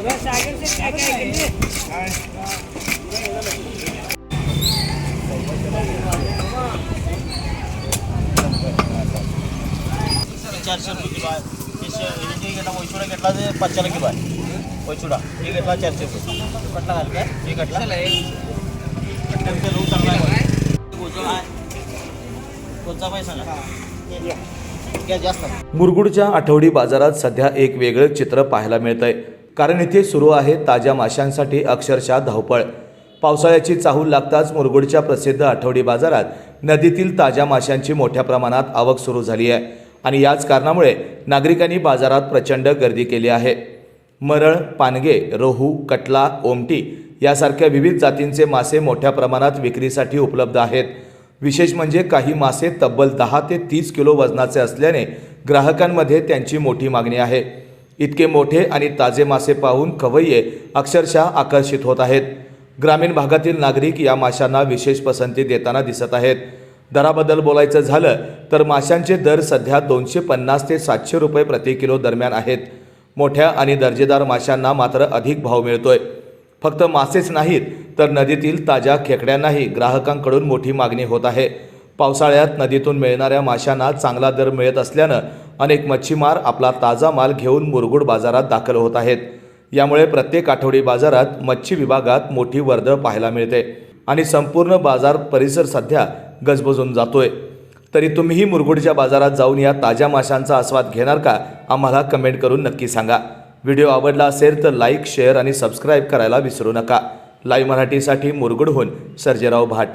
₹400 kilo आहे. हे घेतला वैचुडा घेतला ते 500 किलो आहे. वैचुडा हे घेतला 400 रुपये. कटला घाल काय हे कटला रोज चांगला आहे. कोणता पैसा सांगा जास्त. मुरगुडच्या आठवडी बाजारात सध्या एक वेगळं चित्र पाहायला मिळतंय, कारण इथे सुरू आहे ताज्या माशांसाठी अक्षरशः धावपळ. पावसाळ्याची चाहूल लागताच मुरगुडच्या प्रसिद्ध आठवडी बाजारात नदीतील ताज्या माशांची मोठ्या प्रमाणात आवक सुरू झाली आहे आणि याच कारणामुळे नागरिकांनी बाजारात प्रचंड गर्दी केली आहे. मरळ, पानगे, रोहू, कटला, ओमटी यासारख्या विविध जातींचे मासे मोठ्या प्रमाणात विक्रीसाठी उपलब्ध आहेत. विशेष म्हणजे काही मासे तब्बल 10 ते 30 किलो वजनाचे असल्याने ग्राहकांमध्ये त्यांची मोठी मागणी आहे. इतके मोठे आणि ताजे मासे पाहून खवय्ये अक्षरशः आकर्षित होत आहेत. ग्रामीण भागातील नागरिक या माशांना विशेष पसंती देताना दिसत आहेत. दराबद्दल बोलायचं झालं तर माशांचे दर सध्या 250 ते 700 रुपये प्रति किलो दरम्यान आहेत. मोठ्या आणि दर्जेदार माशांना मात्र अधिक भाव मिळतोय. फक्त मासेच नाहीत तर नदीतील ताज्या खेकड्यांनाही ग्राहकांकडून मोठी मागणी होत आहे. पावसाळ्यात नदीतून मिळणाऱ्या माशांना चांगला दर मिळत असल्यानं अनेक मच्छीमार आपला ताजा माल घेऊन मुरगुड बाजारात दाखल होत आहेत. यामुळे प्रत्येक आठवडी बाजारात मच्छी विभागात मोठी वर्दळ पाहायला मिळते आणि संपूर्ण बाजार परिसर सध्या गजबजून जातोय. तरी तुम्हीही मुरगुडच्या बाजारात जाऊन या ताज्या माशांचा आस्वाद घेणार का? आम्हाला कमेंट करून नक्की सांगा. व्हिडिओ आवडला असेल तर लाईक, शेअर आणि सबस्क्राईब करायला विसरू नका. लाईव्ह मराठीसाठी मुरगुडहून सर्जेराव भाट.